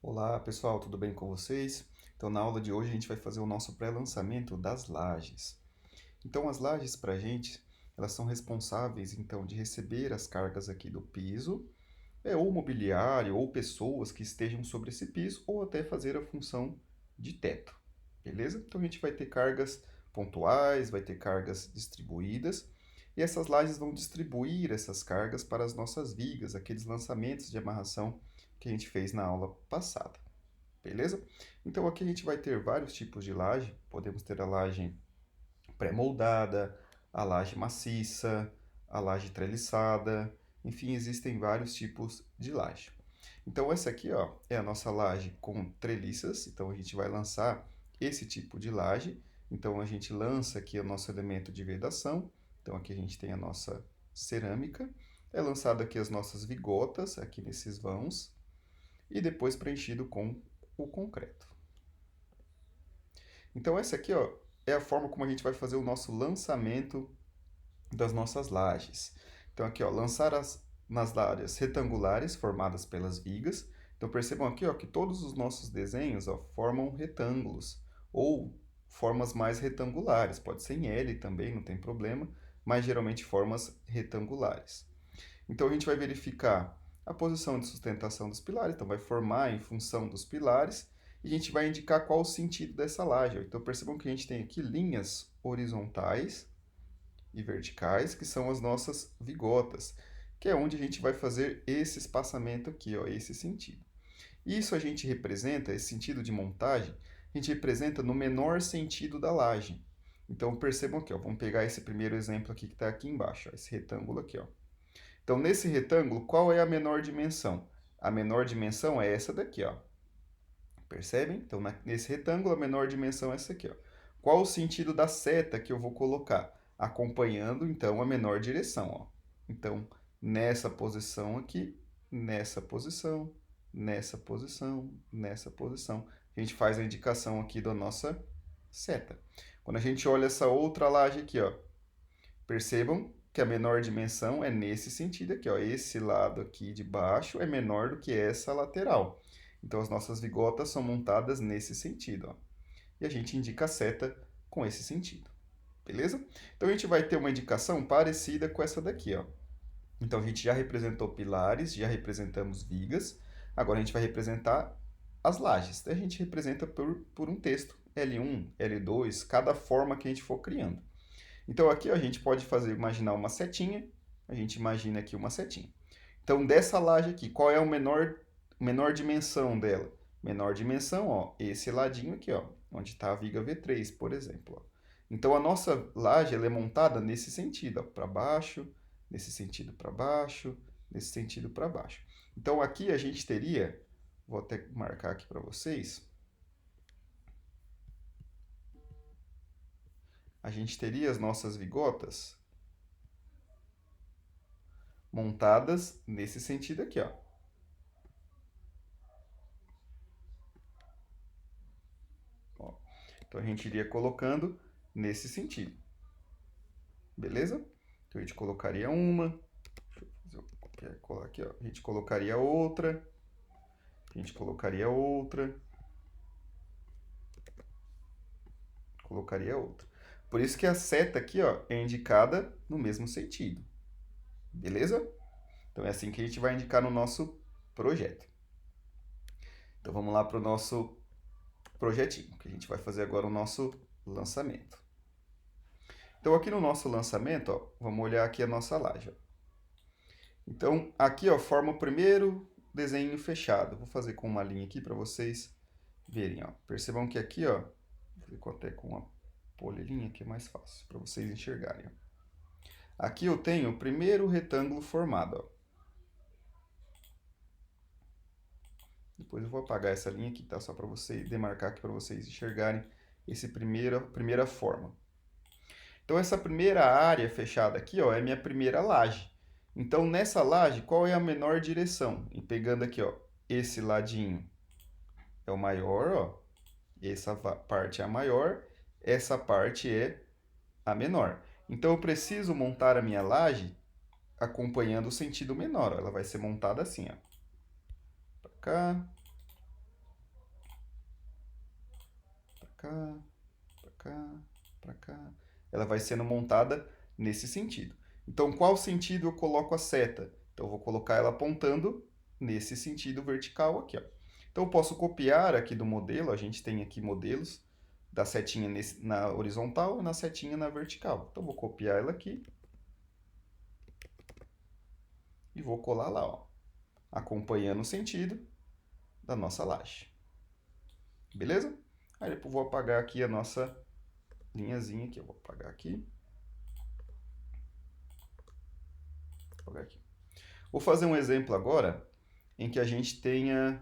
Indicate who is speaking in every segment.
Speaker 1: Olá pessoal, tudo bem com vocês? Então, na aula de hoje a gente vai fazer o nosso pré-lançamento das lajes. Então, as lajes para a gente, elas são responsáveis então de receber as cargas aqui do piso, ou mobiliário, ou pessoas que estejam sobre esse piso, ou até fazer a função de teto, beleza? Então, a gente vai ter cargas pontuais, vai ter cargas distribuídas, e essas lajes vão distribuir essas cargas para as nossas vigas, aqueles lançamentos de amarração que a gente fez na aula passada. Beleza? Então aqui a gente vai ter vários tipos de laje. Podemos ter a laje pré-moldada, a laje maciça, a laje treliçada. Enfim, existem vários tipos de laje. Então essa aqui, ó, é a nossa laje com treliças. Então a gente vai lançar esse tipo de laje. Então a gente lança aqui o nosso elemento de vedação. Então aqui a gente tem a nossa cerâmica. É lançado aqui as nossas vigotas, aqui nesses vãos. E depois preenchido com o concreto. Então essa aqui, ó, é a forma como a gente vai fazer o nosso lançamento das nossas lajes. Então aqui, ó, lançar nas áreas retangulares formadas pelas vigas. Então percebam aqui, ó, que todos os nossos desenhos, ó, formam retângulos ou formas mais retangulares. Pode ser em L também, não tem problema, mas geralmente formas retangulares. Então a gente vai verificar a posição de sustentação dos pilares, então vai formar em função dos pilares, e a gente vai indicar qual o sentido dessa laje. Então percebam que a gente tem aqui linhas horizontais e verticais, que são as nossas vigotas, que é onde a gente vai fazer esse espaçamento aqui, ó, esse sentido. Isso a gente representa, esse sentido de montagem, a gente representa no menor sentido da laje. Então percebam aqui, ó, vamos pegar esse primeiro exemplo aqui que está aqui embaixo, ó, esse retângulo aqui, ó. Então, nesse retângulo, qual é a menor dimensão? A menor dimensão é essa daqui, ó. Percebem? Então, nesse retângulo, a menor dimensão é essa aqui, ó. Qual o sentido da seta que eu vou colocar? Acompanhando, então, a menor direção, ó. Então, nessa posição aqui, nessa posição, nessa posição, nessa posição. A gente faz a indicação aqui da nossa seta. Quando a gente olha essa outra laje aqui, ó, percebam que a menor dimensão é nesse sentido aqui, ó. Esse lado aqui de baixo é menor do que essa lateral. Então, as nossas vigotas são montadas nesse sentido, ó. E a gente indica a seta com esse sentido, beleza? Então, a gente vai ter uma indicação parecida com essa daqui, ó. Então, a gente já representou pilares, já representamos vigas. Agora, a gente vai representar as lajes. A gente representa por um texto, L1, L2, cada forma que a gente for criando. Então aqui a gente pode imaginar uma setinha, a gente imagina aqui uma setinha. Então dessa laje aqui, qual é a menor dimensão dela? Menor dimensão, ó, esse ladinho aqui, ó, onde está a viga V3, por exemplo. Ó. Então a nossa laje ela é montada nesse sentido, para baixo, nesse sentido para baixo, nesse sentido para baixo. Então aqui a gente teria, vou até marcar aqui para vocês, a gente teria as nossas vigotas montadas nesse sentido aqui, ó. Ó. Então a gente iria colocando nesse sentido. Beleza? Então a gente colocaria uma, deixa eu colar aqui, ó. A gente colocaria outra, a gente colocaria outra, colocaria outra. Por isso que a seta aqui, ó, é indicada no mesmo sentido. Beleza? Então é assim que a gente vai indicar no nosso projeto. Então vamos lá para o nosso projetinho, que a gente vai fazer agora o nosso lançamento. Então aqui no nosso lançamento, ó, vamos olhar aqui a nossa laje. Ó. Então aqui ó, forma o primeiro desenho fechado. Vou fazer com uma linha aqui para vocês verem. Ó. Percebam que aqui, ó, vou fazer até com uma polilinha que é mais fácil para vocês enxergarem. Ó. Aqui eu tenho o primeiro retângulo formado. Ó. Depois eu vou apagar essa linha aqui, tá? Só para vocês demarcar aqui para vocês enxergarem essa primeira forma. Então essa primeira área fechada aqui, ó, é minha primeira laje. Então nessa laje, qual é a menor direção? E pegando aqui, ó, esse ladinho é o maior, ó. Essa parte é a maior, essa parte é a menor. Então eu preciso montar a minha laje acompanhando o sentido menor, ó. Ela vai ser montada assim, ó. Pra cá, cá, para cá, para cá. Ela vai sendo montada nesse sentido. Então, qual sentido eu coloco a seta? Então, eu vou colocar ela apontando nesse sentido vertical aqui, ó. Então, eu posso copiar aqui do modelo, a gente tem aqui modelos da setinha na horizontal e na setinha na vertical. Então, eu vou copiar ela aqui e vou colar lá, ó, acompanhando o sentido da nossa laje. Beleza? Aí depois vou apagar aqui a nossa linhazinha aqui. Eu vou apagar aqui. Vou apagar aqui. Vou fazer um exemplo agora em que a gente tenha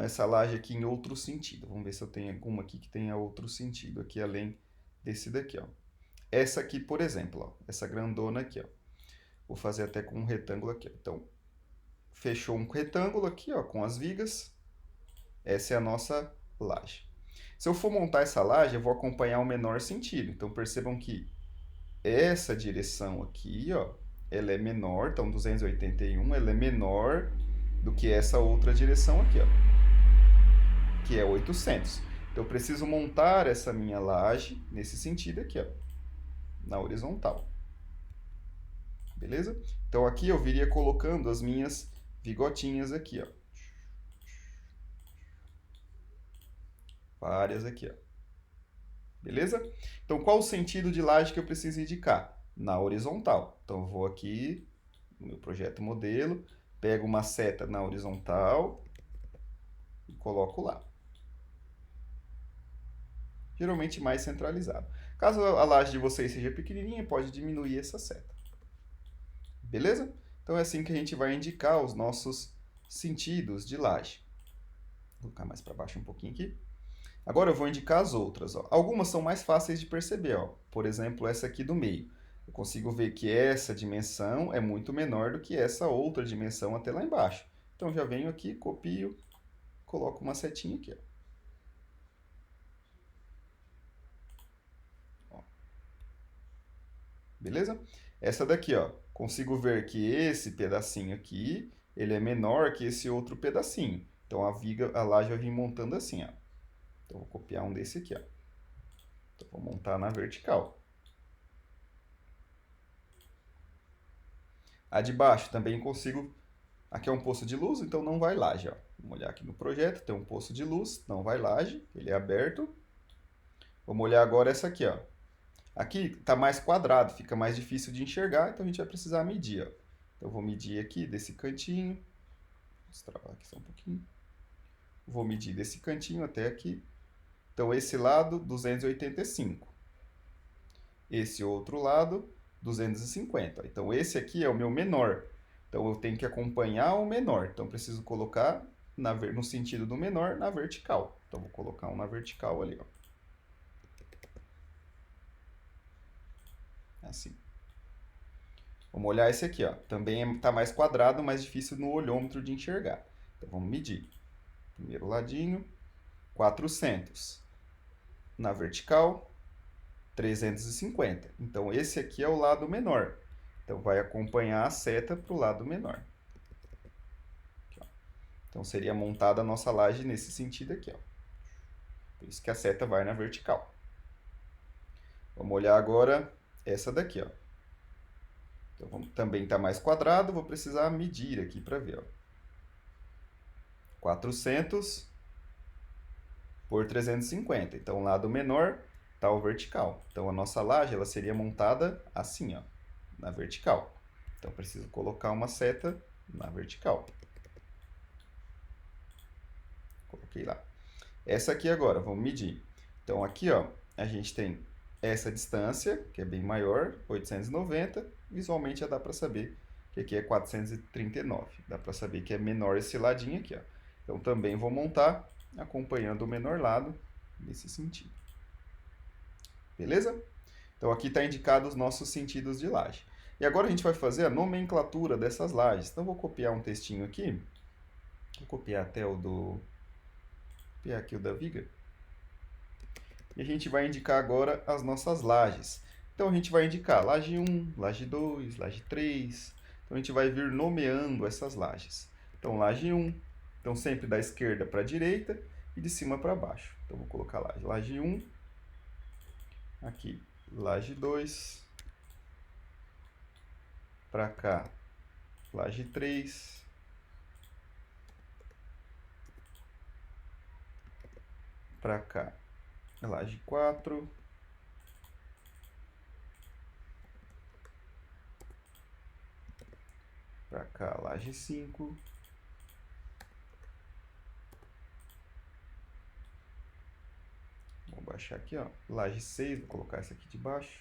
Speaker 1: essa laje aqui em outro sentido. Vamos ver se eu tenho alguma aqui que tenha outro sentido aqui além desse daqui, ó. Essa aqui, por exemplo, ó, essa grandona aqui, ó. Vou fazer até com um retângulo aqui, ó. Então, fechou um retângulo aqui, ó, com as vigas. Essa é a nossa laje. Se eu for montar essa laje, eu vou acompanhar o menor sentido. Então, percebam que essa direção aqui, ó, ela é menor, então 281, ela é menor do que essa outra direção aqui, ó, que é 800. Então, eu preciso montar essa minha laje nesse sentido aqui, ó, na horizontal. Beleza? Então, aqui eu viria colocando as minhas vigotinhas aqui, ó. Várias aqui, ó. Beleza? Então, qual o sentido de laje que eu preciso indicar? Na horizontal. Então, eu vou aqui no meu projeto modelo, pego uma seta na horizontal e coloco lá. Geralmente mais centralizado. Caso a laje de vocês seja pequenininha, pode diminuir essa seta. Beleza? Então, é assim que a gente vai indicar os nossos sentidos de laje. Vou colocar mais para baixo um pouquinho aqui. Agora eu vou indicar as outras. Ó. Algumas são mais fáceis de perceber. Ó. Por exemplo, essa aqui do meio. Eu consigo ver que essa dimensão é muito menor do que essa outra dimensão até lá embaixo. Então, já venho aqui, copio, coloco uma setinha aqui. Ó. Beleza? Essa daqui, ó, consigo ver que esse pedacinho aqui, ele é menor que esse outro pedacinho. Então, a laje vai vir montando assim, ó. Então, vou copiar um desse aqui, ó. Então, vou montar na vertical. A de baixo também consigo... Aqui é um poço de luz, então não vai laje, ó. Vamos olhar aqui no projeto, tem um poço de luz, não vai laje, ele é aberto. Vamos olhar agora essa aqui, ó. Aqui está mais quadrado, fica mais difícil de enxergar, então a gente vai precisar medir, ó. Então, eu vou medir aqui desse cantinho. Vou destravar aqui só um pouquinho. Vou medir desse cantinho até aqui. Então, esse lado, 285. Esse outro lado, 250. Então, esse aqui é o meu menor. Então, eu tenho que acompanhar o menor. Então, preciso colocar no sentido do menor na vertical. Então, vou colocar um na vertical ali, ó. Assim. Vamos olhar esse aqui, ó. Também está mais quadrado, mais difícil no olhômetro de enxergar. Então, vamos medir. Primeiro ladinho, 400. Na vertical, 350. Então, esse aqui é o lado menor. Então, vai acompanhar a seta para o lado menor. Aqui, ó. Então, seria montada a nossa laje nesse sentido aqui, ó. Por isso que a seta vai na vertical. Vamos olhar agora essa daqui, ó. Então, também está mais quadrado, vou precisar medir aqui para ver, ó. 400 por 350. Então, o lado menor está o vertical. Então, a nossa laje ela seria montada assim, ó, na vertical. Então, preciso colocar uma seta na vertical. Coloquei lá. Essa aqui agora, vamos medir. Então, aqui, ó, a gente tem essa distância, que é bem maior, 890. Visualmente já dá para saber que aqui é 439. Dá para saber que é menor esse ladinho aqui, ó. Então, também vou montar acompanhando o menor lado nesse sentido. Beleza? Então, aqui está indicado os nossos sentidos de laje. E agora a gente vai fazer a nomenclatura dessas lajes. Então, vou copiar um textinho aqui. Vou copiar até o do... Vou copiar aqui o da viga. E a gente vai indicar agora as nossas lajes. Então, a gente vai indicar laje 1, laje 2, laje 3. Então, a gente vai vir nomeando essas lajes. Então, laje 1. Então, sempre da esquerda para a direita. e de cima para baixo. Então, vou colocar laje. Laje 1, aqui, laje 2, para cá, laje 3, para cá, laje 4, para cá, laje 5, vou baixar aqui, ó, laje 6, vou colocar essa aqui de baixo,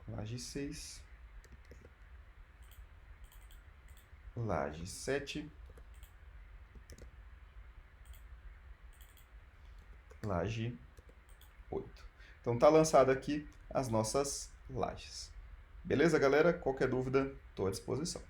Speaker 1: laje 6, laje 7, laje 8. Então tá lançado aqui as nossas lajes. Beleza, galera? Qualquer dúvida, estou à disposição.